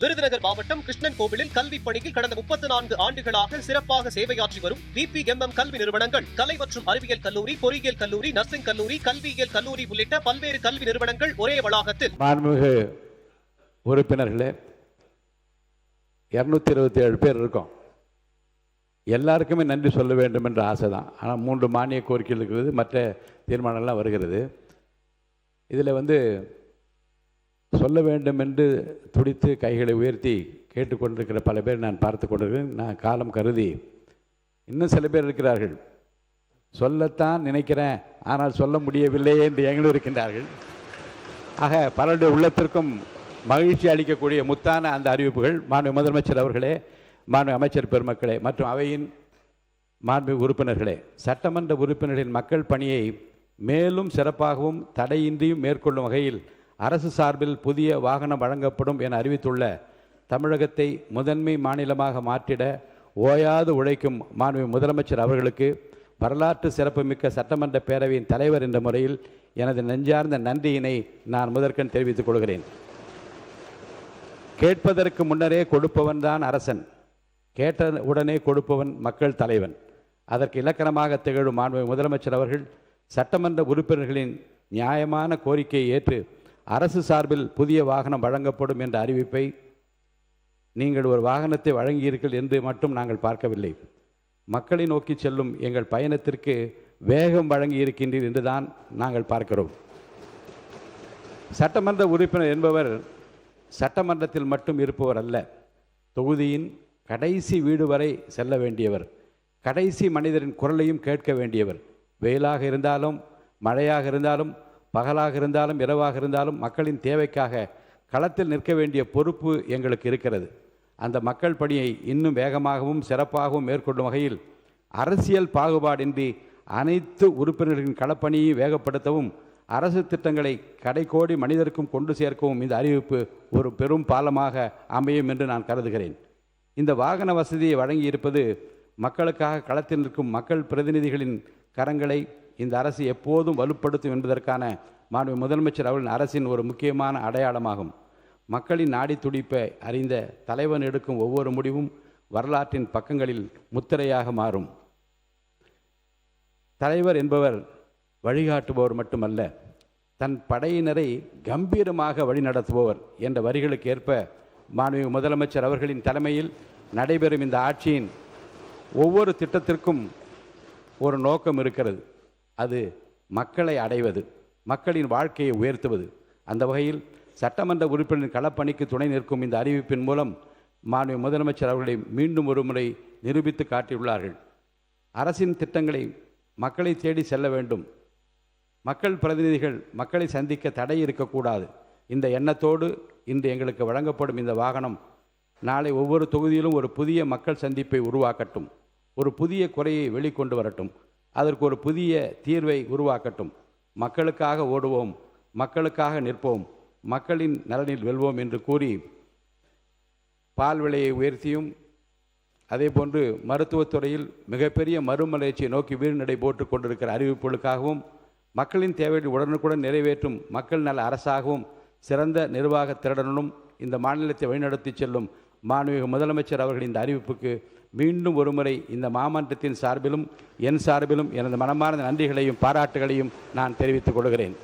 விருதுநகர் மாவட்டம் கிருஷ்ணன் கோவிலில் கல்வி பணியில் கடந்த 34 ஆண்டுகளாக சிறப்பாக சேவையாற்றி வரும் VPMM கல்வி நிறுவனங்கள், கலை மற்றும் அறிவியல் கல்லூரி, பொறியியல் கல்லூரி, நர்சிங் கல்லூரி, கல்வியியல் கல்லூரி உள்ளிட்ட பல்வேறு கல்வி நிறுவனங்கள் ஒரே வளாகத்தில். மாண்புமிகு உறுப்பினர்களே, 227 பேர் இருக்கோம். எல்லாருக்குமே நன்றி சொல்ல வேண்டும் என்ற ஆசை தான். ஆனால் 3 மானிய கோரிக்கைகள் இருக்கிறது, மற்ற தீர்மானங்கள்லாம் வருகிறது. இதில் சொல்ல வேண்டும் என்று துடித்து கைகளை உயர்த்தி கேட்டுக்கொண்டிருக்கிற பல பேர் நான் பார்த்து கொண்டிருக்கிறேன். நான் காலம் கருதி இன்னும் சில பேர் இருக்கிறார்கள், சொல்லத்தான் நினைக்கிறேன் ஆனால் சொல்ல முடியவில்லையே என்று எங்களும் இருக்கின்றார்கள். ஆக பலருடைய உள்ளத்திற்கும் மகிழ்ச்சி அளிக்கக்கூடிய முத்தான அந்த அறிவிப்புகள் மாண்பு முதலமைச்சர் அவர்களே, மாண்பு அமைச்சர் பெருமக்களே மற்றும் அவையின் மாண்பு உறுப்பினர்களே, சட்டமன்ற உறுப்பினர்களின் மக்கள் பணியை மேலும் சிறப்பாகவும் தடையின்றியும் மேற்கொள்ளும் வகையில் அரசு சார்பில் புதிய வாகனம் வழங்கப்படும் என அறிவித்துள்ள தமிழகத்தை முதன்மை மாநிலமாக மாற்றிட ஓயாது உழைக்கும் மாண்பு முதலமைச்சர் அவர்களுக்கு வரலாற்று சிறப்புமிக்க சட்டமன்ற பேரவையின் தலைவர் என்ற முறையில் எனது நெஞ்சார்ந்த நன்றியினை நான் முதற்கண் தெரிவித்துக் கொள்கிறேன். கேட்பதற்கு முன்னரே கொடுப்பவன் தான் அரசன், கேட்ட உடனே கொடுப்பவன் மக்கள் தலைவன். அதற்கு இலக்கணமாக திகழும் மாண்பு முதலமைச்சர் அவர்கள் சட்டமன்ற உறுப்பினர்களின் நியாயமான கோரிக்கையை ஏற்று அரசு சார்பில் புதிய வாகனம் வழங்கப்படும் என்ற அறிவிப்பை நீங்கள் ஒரு வாகனத்தை வழங்கியிருங்கள் என்று மட்டும் நாங்கள் பார்க்கவில்லை, மக்களை நோக்கி செல்லும் எங்கள் பயணத்திற்கு வேகம் வழங்கி இருக்கின்றீர் என்றுதான் நாங்கள் பார்க்கிறோம். சட்டமன்ற உறுப்பினர் என்பவர் சட்டமன்றத்தில் மட்டும் இருப்பவர் அல்ல, தொகுதியின் கடைசி வீடு வரை செல்ல வேண்டியவர், கடைசி மனிதரின் குரலையும் கேட்க வேண்டியவர். வெயிலாக இருந்தாலும், மழையாக இருந்தாலும், பகலாக இருந்தாலும், இரவாக இருந்தாலும் மக்களின் தேவைக்காக களத்தில் நிற்க வேண்டிய பொறுப்பு எங்களுக்கு இருக்கிறது. அந்த மக்கள் பணியை இன்னும் வேகமாகவும் சிறப்பாகவும் மேற்கொள்ளும் வகையில் அரசியல் பாகுபாடின்றி அனைத்து உறுப்பினர்களின் களப்பணியை வேகப்படுத்தவும் அரசு திட்டங்களை கடைக்கோடி மனிதருக்கும் கொண்டு சேர்க்கவும் இந்த அறிவிப்பு ஒரு பெரும் பாலமாக அமையும் என்று நான் கருதுகிறேன். இந்த வாகன வசதியை வழங்கியிருப்பது மக்களுக்காக களத்தில் நிற்கும் மக்கள் பிரதிநிதிகளின் கரங்களை இந்த அரசு எப்போதும் வலுப்படுத்தும் என்பதற்கான மாண்பு முதலமைச்சர் அவர்களின் அரசின் ஒரு முக்கியமான அடையாளமாகும். மக்களின் நாடி துடிப்பை அறிந்த தலைவன் எடுக்கும் ஒவ்வொரு முடிவும் வரலாற்றின் பக்கங்களில் முத்திரையாக மாறும். தலைவர் என்பவர் வழிகாட்டுபவர் மட்டுமல்ல, தன் படையினரை கம்பீரமாக வழிநடத்துபவர் என்ற வரிகளுக்கு ஏற்ப மாண்பு முதலமைச்சர் அவர்களின் தலைமையில் நடைபெறும் இந்த ஆட்சியின் ஒவ்வொரு திட்டத்திற்கும் ஒரு நோக்கம் இருக்கிறது. அது மக்களை அடைவது, மக்களின் வாழ்க்கையை உயர்த்துவது. அந்த வகையில் சட்டமன்ற உறுப்பினரின் களப்பணிக்கு துணை நிற்கும் இந்த அறிவிப்பின் மூலம் மாண்பு முதலமைச்சர் அவர்களை மீண்டும் ஒரு முறை நிரூபித்து காட்டியுள்ளார்கள். அரசின் திட்டங்களை மக்களை தேடி செல்ல வேண்டும், மக்கள் பிரதிநிதிகள் மக்களை சந்திக்க தடை இருக்கக்கூடாது. இந்த எண்ணத்தோடு இன்று எங்களுக்கு வழங்கப்படும் இந்த வாகனம் நாளை ஒவ்வொரு தொகுதியிலும் ஒரு புதிய மக்கள் சந்திப்பை உருவாக்கட்டும், ஒரு புதிய குறையை வெளிக்கொண்டு வரட்டும், அதற்கு ஒரு புதிய தீர்வை உருவாக்கட்டும். மக்களுக்காக ஓடுவோம், மக்களுக்காக நிற்போம், மக்களின் நலனில் வெல்வோம் என்று கூறி பால் விலையை உயர்த்தியும் அதேபோன்று மருத்துவத்துறையில் மிகப்பெரிய மறுமலர்ச்சியை நோக்கி வீழ்நடை போட்டு கொண்டிருக்கிற அறிவிப்புகளுக்காகவும் மக்களின் தேவையை உடனுக்குடன் நிறைவேற்றும் மக்கள் நல அரசாகவும் சிறந்த நிர்வாக திறனுடன் இந்த மாநிலத்தை வழிநடத்தி செல்லும் மாண்புமிகு முதலமைச்சர் அவர்களின் இந்த அறிவிப்புக்கு மீண்டும் ஒருமுறை இந்த மாமன்றத்தின் சார்பிலும் என் சார்பிலும் எனது மனமார்ந்த நன்றிகளையும் பாராட்டுகளையும் நான் தெரிவித்துக் கொள்கிறேன்.